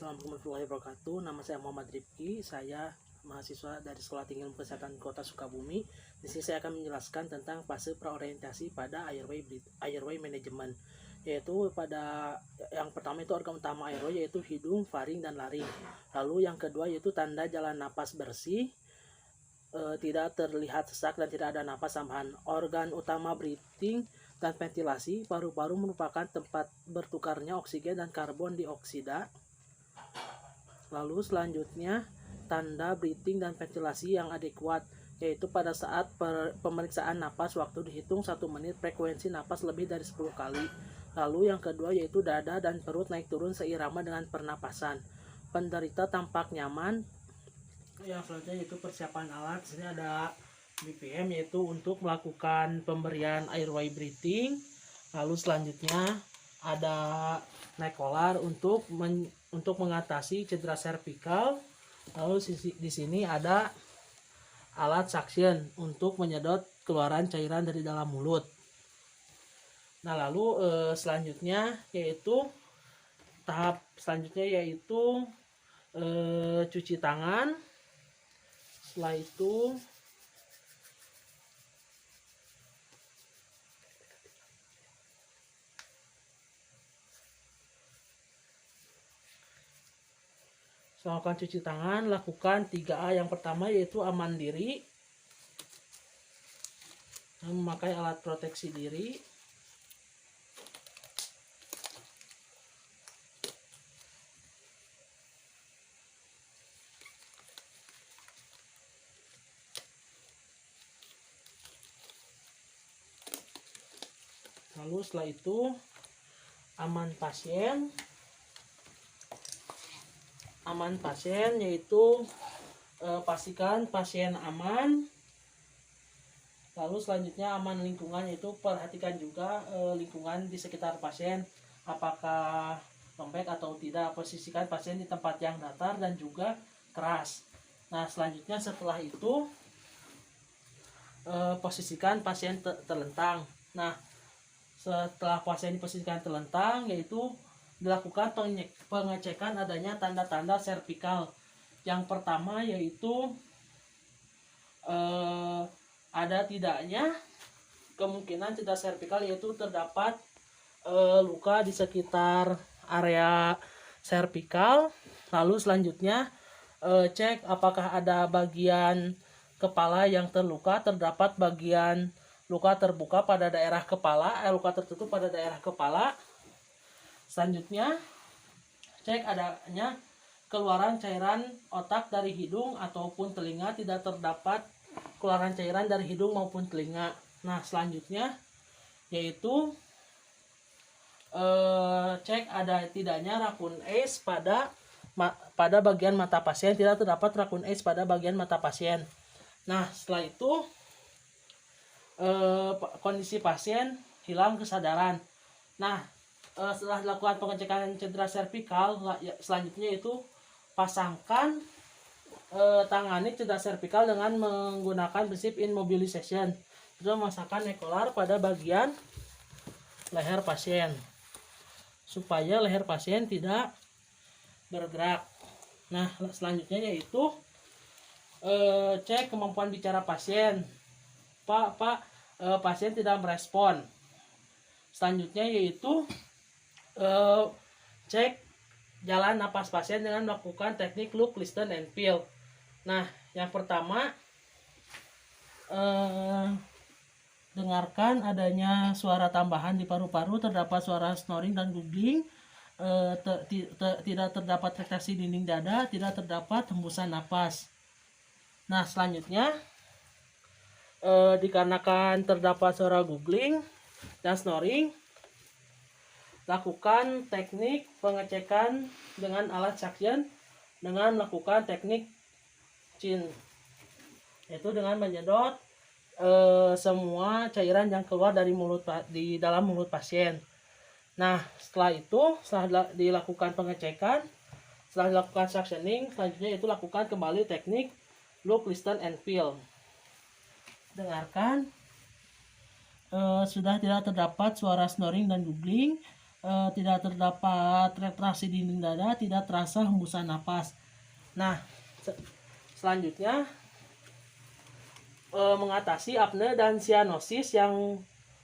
Assalamualaikum warahmatullahi wabarakatuh. Nama saya Muhammad Rifki. Saya mahasiswa dari Sekolah Tinggi Ilmu Kesehatan Kota Sukabumi. Di sini saya akan menjelaskan tentang fase praorientasi pada airway management, yaitu pada yang pertama itu organ utama airway yaitu hidung, faring, dan laring. Lalu yang kedua yaitu tanda jalan napas bersih, tidak terlihat sesak dan tidak ada napas tambahan. Organ utama breathing dan ventilasi, paru-paru merupakan tempat bertukarnya oksigen dan karbon dioksida. Lalu selanjutnya tanda breathing dan ventilasi yang adekuat, yaitu pada saat pemeriksaan napas waktu dihitung 1 menit frekuensi napas lebih dari 10 kali. Lalu yang kedua yaitu dada dan perut naik turun seirama dengan pernapasan. Penderita tampak nyaman. Yang selanjutnya yaitu persiapan alat. Di sini ada BPM yaitu untuk melakukan pemberian airway breathing. Lalu selanjutnya ada neck collar untuk mengatasi cedera servikal. Lalu di sini ada alat suction untuk menyedot keluaran cairan dari dalam mulut. Nah, lalu selanjutnya yaitu tahap selanjutnya yaitu cuci tangan. Setelah itu melakukan cuci tangan, lakukan 3A. Yang pertama yaitu aman diri, memakai alat proteksi diri. Lalu setelah itu aman pasien yaitu pastikan pasien aman. Lalu selanjutnya aman lingkungan, yaitu perhatikan juga lingkungan di sekitar pasien apakah lembek atau tidak. Posisikan pasien di tempat yang datar dan juga keras. Nah, selanjutnya setelah itu posisikan pasien terlentang. Nah, setelah pasien diposisikan terlentang yaitu dilakukan pengecekan adanya tanda-tanda servikal. Yang pertama yaitu ada tidaknya kemungkinan cedera servikal, yaitu terdapat luka di sekitar area servikal. Lalu selanjutnya cek apakah ada bagian kepala yang terluka, terdapat bagian luka terbuka pada daerah kepala, luka tertutup pada daerah kepala. Selanjutnya cek adanya keluaran cairan otak dari hidung ataupun telinga, tidak terdapat keluaran cairan dari hidung maupun telinga. Nah, selanjutnya yaitu cek ada tidaknya raccoon eyes pada bagian mata pasien, tidak terdapat raccoon eyes pada bagian mata pasien. Nah, setelah itu kondisi pasien hilang kesadaran. Nah, setelah dilakukan pengecekan cedera servikal, selanjutnya itu pasangkan tangani cedera servikal dengan menggunakan prinsip immobilization. Itu memasangkan neck collar pada bagian leher pasien supaya leher pasien tidak bergerak. Nah, selanjutnya yaitu cek kemampuan bicara pasien. Pasien tidak merespon. Selanjutnya yaitu cek jalan napas pasien dengan melakukan teknik look, listen, and feel. Nah, yang pertama dengarkan adanya suara tambahan di paru-paru, terdapat suara snoring dan googling, tidak terdapat retraksi dinding dada, tidak terdapat hembusan napas. Nah, selanjutnya dikarenakan terdapat suara googling dan snoring, lakukan teknik pengecekan dengan alat suction dengan melakukan teknik chin, yaitu dengan menyedot semua cairan yang keluar dari di dalam mulut pasien. Nah, setelah itu, setelah dilakukan pengecekan, setelah dilakukan suctioning, selanjutnya itu lakukan kembali teknik look, listen, and feel. Dengarkan sudah tidak terdapat suara snoring dan googling, tidak terdapat retraksi dinding dada, tidak terasa hembusan napas. Nah, selanjutnya mengatasi apne dan sianosis yang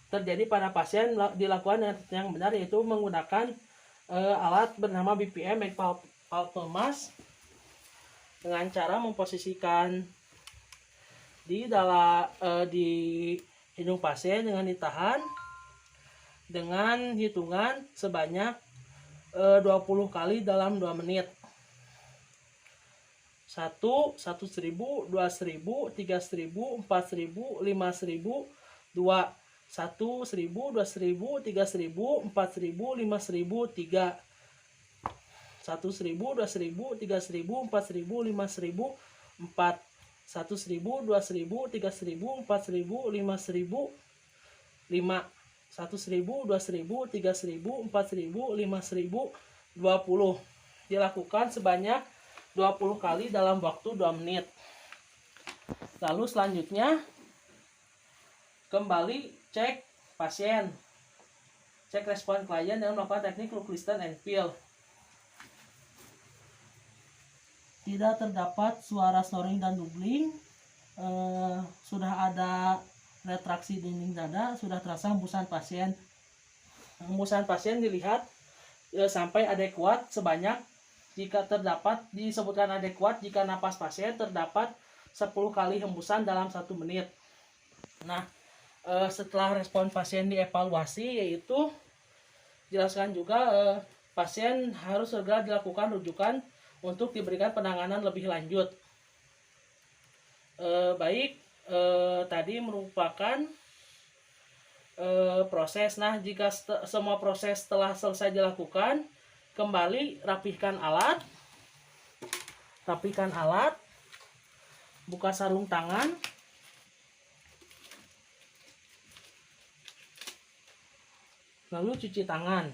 terjadi pada pasien dilakukan yang benar, yaitu menggunakan alat bernama BPM Palpal Mask dengan cara memposisikan di dalam di hidung pasien dengan ditahan dengan hitungan sebanyak 20 kali dalam 2 menit. 1, 1000, 2000, 3000, 4000, 5000, 2, 1000, 2000, 3000, 4000, 5000, 3 1000, 2000, 3000, 4000, 5000, 4, 1000, 2000, 3000, 4000, 5000, 5, 1000, 2000, 3000, 4000, 5000, 20. Dilakukan sebanyak 20 kali dalam waktu 2 menit. Lalu selanjutnya kembali cek pasien, cek respon klien dengan melakukan teknik look, listen, and feel. Tidak terdapat suara snoring dan doubling, sudah ada retraksi dinding dada, sudah terasa hembusan pasien. Hembusan pasien dilihat sampai adekuat sebanyak, jika terdapat disebutkan adekuat jika napas pasien terdapat 10 kali hembusan dalam 1 menit. Nah, setelah respon pasien dievaluasi, yaitu jelaskan juga pasien harus segera dilakukan rujukan untuk diberikan penanganan lebih lanjut. Tadi merupakan proses. Nah, jika semua proses telah selesai dilakukan, kembali rapihkan alat, buka sarung tangan, lalu cuci tangan.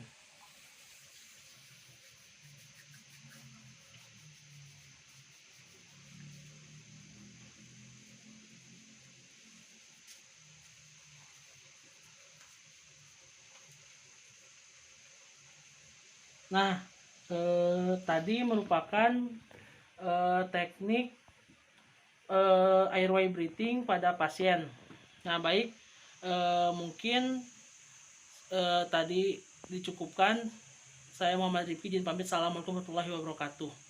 Nah, tadi merupakan teknik airway breathing pada pasien. Nah, baik, mungkin tadi dicukupkan. Saya Muhammad Rifki, izin pamit. Assalamualaikum warahmatullahi wabarakatuh.